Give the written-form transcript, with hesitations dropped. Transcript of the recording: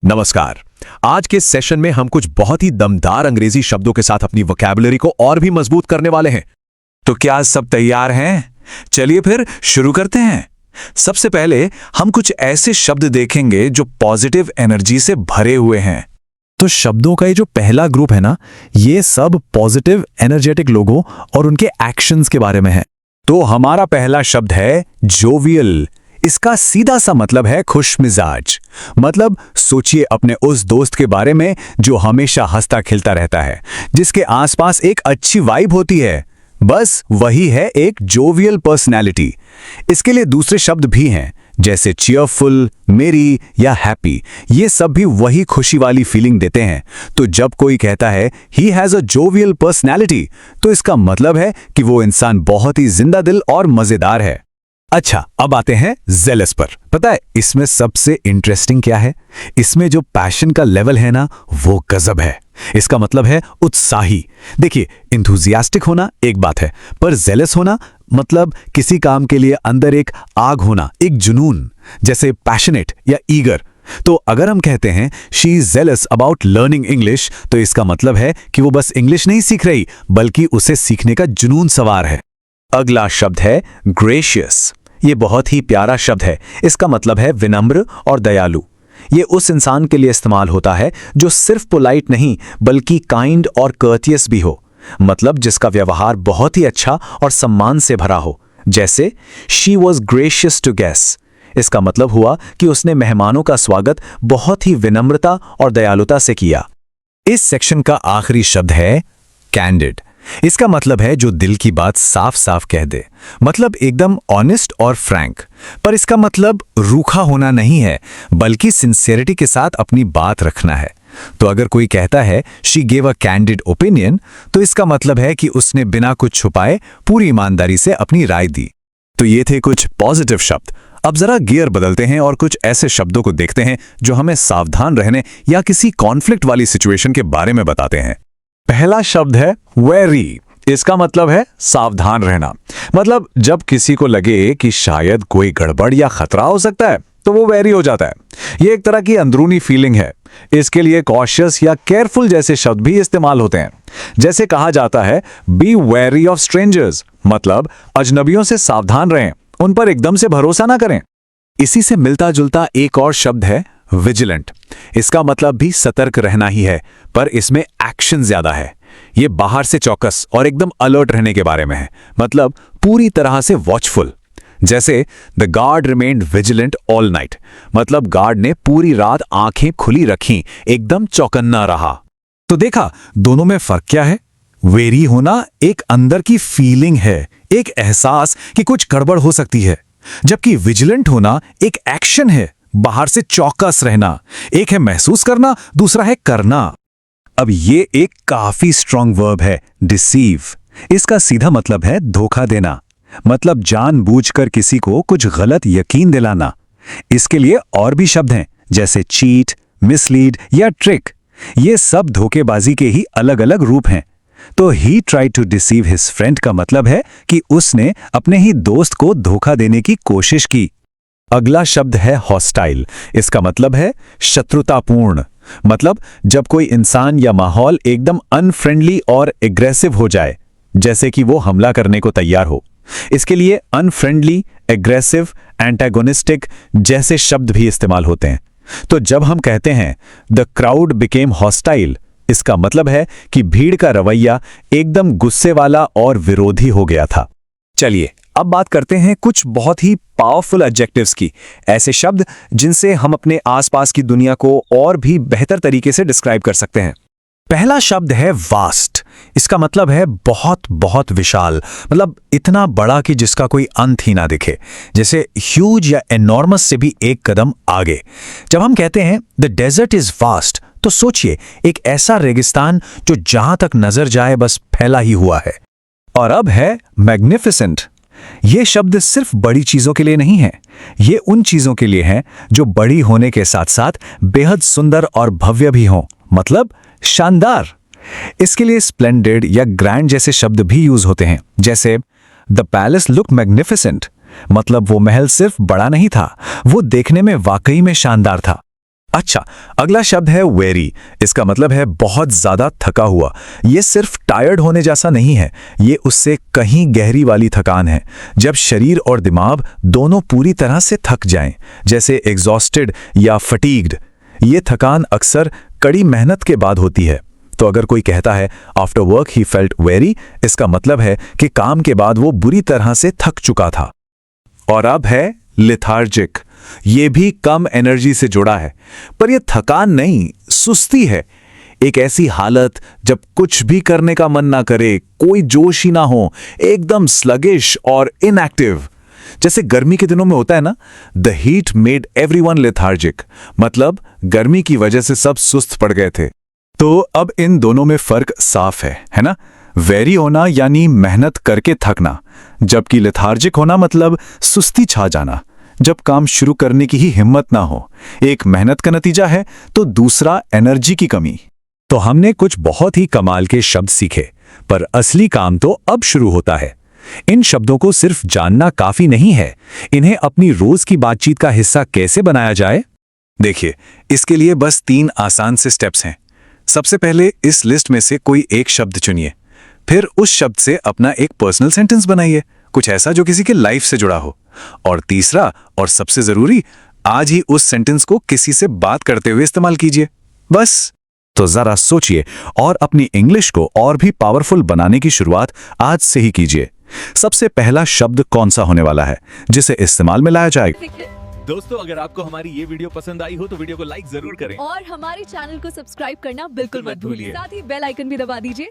नमस्कार। आज के सेशन में हम कुछ बहुत ही दमदार अंग्रेजी शब्दों के साथ अपनी वोकैबुलरी को और भी मजबूत करने वाले हैं। तो क्या सब तैयार हैं? चलिए फिर शुरू करते हैं। सबसे पहले हम कुछ ऐसे शब्द देखेंगे जो पॉजिटिव एनर्जी से भरे हुए हैं। तो शब्दों का ये जो पहला ग्रुप है ना, ये सब पॉजिटिव एनर्जेटिक लोगों और उनके एक्शंस के बारे में है। तो हमारा पहला शब्द है जोवियल। इसका सीधा सा मतलब है खुश मिजाज। मतलब सोचिए अपने उस दोस्त के बारे में जो हमेशा हंसता खिलता रहता है, जिसके आसपास एक अच्छी वाइब होती है। बस वही है एक जोवियल पर्सनैलिटी। इसके लिए दूसरे शब्द भी हैं, जैसे चीयरफुल, मेरी या हैप्पी। ये सब भी वही खुशी वाली फीलिंग देते हैं। तो जब कोई कहता है he has a jovial personality, तो इसका मतलब है कि वो इंसान बहुत ही जिंदा दिल और मजेदार है। अच्छा, अब आते हैं जेलस पर। पता है इसमें सबसे इंटरेस्टिंग क्या है? इसमें जो पैशन का लेवल है ना, वो गजब है। इसका मतलब है उत्साही। देखिए, इंथुजियास्टिक होना एक बात है, पर जेलस होना मतलब किसी काम के लिए अंदर एक आग होना, एक जुनून, जैसे पैशनेट या ईगर। तो अगर हम कहते हैं she is jealous about learning English, तो इसका मतलब है कि वो बस इंग्लिश नहीं सीख रही, बल्कि उसे सीखने का जुनून सवार है। अगला शब्द है ग्रेशियस। ये बहुत ही प्यारा शब्द है। इसका मतलब है विनम्र और दयालु। ये उस इंसान के लिए इस्तेमाल होता है जो सिर्फ पोलाइट नहीं बल्कि काइंड और कर्टियस भी हो। मतलब जिसका व्यवहार बहुत ही अच्छा और सम्मान से भरा हो। जैसे she was gracious to guest. इसका मतलब हुआ कि उसने मेहमानों का स्वागत बहुत ही विनम्रता और दयालुता से किया। इस सेक्शन का आखिरी शब्द है कैंडिड। इसका मतलब है जो दिल की बात साफ साफ कह दे, मतलब एकदम ऑनेस्ट और फ्रैंक। पर इसका मतलब रूखा होना नहीं है, बल्कि सिंसियरिटी के साथ अपनी बात रखना है। तो अगर कोई कहता है she gave a candid opinion, तो इसका मतलब है कि उसने बिना कुछ छुपाए पूरी ईमानदारी से अपनी राय दी। तो ये थे कुछ पॉजिटिव शब्द। अब जरा गियर बदलते हैं और कुछ ऐसे शब्दों को देखते हैं जो हमें सावधान रहने या किसी कॉन्फ्लिक्ट वाली सिचुएशन के बारे में बताते हैं। पहला शब्द है वेरी। इसका मतलब है सावधान रहना। मतलब जब किसी को लगे कि शायद कोई गड़बड़ या खतरा हो सकता है, तो वो वेरी हो जाता है। ये एक तरह की अंदरूनी फीलिंग है। इसके लिए कॉशियस या केयरफुल जैसे शब्द भी इस्तेमाल होते हैं। जैसे कहा जाता है बी वेरी ऑफ स्ट्रेंजर्स, मतलब अजनबियों से सावधान रहें, उन पर एकदम से भरोसा ना करें। इसी से मिलता जुलता एक और शब्द है विजिलेंट। इसका मतलब भी सतर्क रहना ही है, पर इसमें एक्शन ज्यादा है। ये बाहर से चौकस और एकदम अलर्ट रहने के बारे में है, मतलब पूरी तरह से वॉचफुल। जैसे the guard remained vigilant all night, मतलब गार्ड ने पूरी रात आंखें खुली रखीं, एकदम चौकन्ना रहा। तो देखा दोनों में फर्क क्या है? वेरी होना एक अंदर की फीलिंग है, एक एहसास कि कुछ गड़बड़ हो सकती है, जबकि विजिलेंट होना एक एक्शन है, बाहर से चौकस रहना। एक है महसूस करना, दूसरा है करना। अब ये एक काफी स्ट्रॉन्ग वर्ब है, डिसीव। इसका सीधा मतलब है धोखा देना, मतलब जानबूझकर किसी को कुछ गलत यकीन दिलाना। इसके लिए और भी शब्द हैं, जैसे चीट, मिसलीड या ट्रिक। ये सब धोखेबाजी के ही अलग अलग रूप हैं। तो he tried to deceive his friend का मतलब है कि उसने अपने ही दोस्त को धोखा देने की कोशिश की। अगला शब्द है हॉस्टाइल। इसका मतलब है शत्रुतापूर्ण। मतलब जब कोई इंसान या माहौल एकदम अनफ्रेंडली और एग्रेसिव हो जाए, जैसे कि वो हमला करने को तैयार हो। इसके लिए अनफ्रेंडली, एग्रेसिव, एंटागोनिस्टिक जैसे शब्द भी इस्तेमाल होते हैं। तो जब हम कहते हैं द क्राउड बिकेम हॉस्टाइल, इसका मतलब है कि भीड़ का रवैया एकदम गुस्से वाला और विरोधी हो गया था। चलिए अब बात करते हैं कुछ बहुत ही पावरफुल एडजेक्टिव्स की, ऐसे शब्द जिनसे हम अपने आसपास की दुनिया को और भी बेहतर तरीके से डिस्क्राइब कर सकते हैं। पहला शब्द है वास्ट। इसका मतलब है बहुत बहुत विशाल, मतलब इतना बड़ा कि जिसका कोई अंत ही ना दिखे, जैसे ह्यूज या एनॉर्मस से भी एक कदम आगे। जब हम कहते हैं द डेजर्ट इज वास्ट, तो सोचिए एक ऐसा रेगिस्तान जो जहां तक नजर जाए बस फैला ही हुआ है। और अब है मैग्निफिसेंट। ये शब्द सिर्फ बड़ी चीजों के लिए नहीं है, ये उन चीजों के लिए है जो बड़ी होने के साथ साथ बेहद सुंदर और भव्य भी हों, मतलब शानदार। इसके लिए स्प्लेंडेड या ग्रैंड जैसे शब्द भी यूज होते हैं, जैसे द पैलेस लुक मैग्निफिसेंट, मतलब वो महल सिर्फ बड़ा नहीं था, वो देखने में वाकई में शानदार था। अच्छा, अगला शब्द है वेरी। इसका मतलब है बहुत ज्यादा थका हुआ। ये सिर्फ टायर्ड होने जैसा नहीं है, ये उससे कहीं गहरी वाली थकान है, जब शरीर और दिमाग दोनों पूरी तरह से थक जाएं, जैसे एग्जॉस्टेड या फटीग्ड। ये थकान अक्सर कड़ी मेहनत के बाद होती है। तो अगर कोई कहता है after work he felt very, इसका मतलब है कि काम के बाद वो बुरी तरह से थक चुका था। और अब है लेथार्जिक। ये भी कम एनर्जी से जुड़ा है, पर यह थकान नहीं, सुस्ती है। एक ऐसी हालत जब कुछ भी करने का मन ना करे, कोई जोश ही ना हो, एकदम स्लगिश और इनएक्टिव। जैसे गर्मी के दिनों में होता है ना, the heat made everyone lethargic, मतलब गर्मी की वजह से सब सुस्त पड़ गए थे। तो अब इन दोनों में फर्क साफ है ना? वेरी होना यानी मेहनत करके थकना, जबकि लेथार्जिक होना मतलब सुस्ती छा जाना, जब काम शुरू करने की ही हिम्मत ना हो। एक मेहनत का नतीजा है तो दूसरा एनर्जी की कमी। तो हमने कुछ बहुत ही कमाल के शब्द सीखे, पर असली काम तो अब शुरू होता है। इन शब्दों को सिर्फ जानना काफी नहीं है, इन्हें अपनी रोज की बातचीत का हिस्सा कैसे बनाया जाए? देखिए, इसके लिए बस 3 आसान से स्टेप्स हैं। सबसे पहले इस लिस्ट में से कोई एक शब्द चुनिए, फिर उस शब्द से अपना एक पर्सनल सेंटेंस बनाइए, कुछ ऐसा जो किसी के लाइफ से जुड़ा हो। और तीसरा और सबसे जरूरी, आज ही उस सेंटेंस को किसी से बात करते हुए इस्तेमाल कीजिए, बस। तो जरा सोचिए और अपनी इंग्लिश को और भी पावरफुल बनाने की शुरुआत आज से ही कीजिए। सबसे पहला शब्द कौन सा होने वाला है जिसे इस्तेमाल में लाया जाएगा? दोस्तों, अगर आपको हमारी ये वीडियो पसंद आई हो तो वीडियो को लाइक जरूर करें और हमारे चैनल को सब्सक्राइब करना बिल्कुल मत भूलिए। साथ ही बेल आइकन भी दबा दीजिए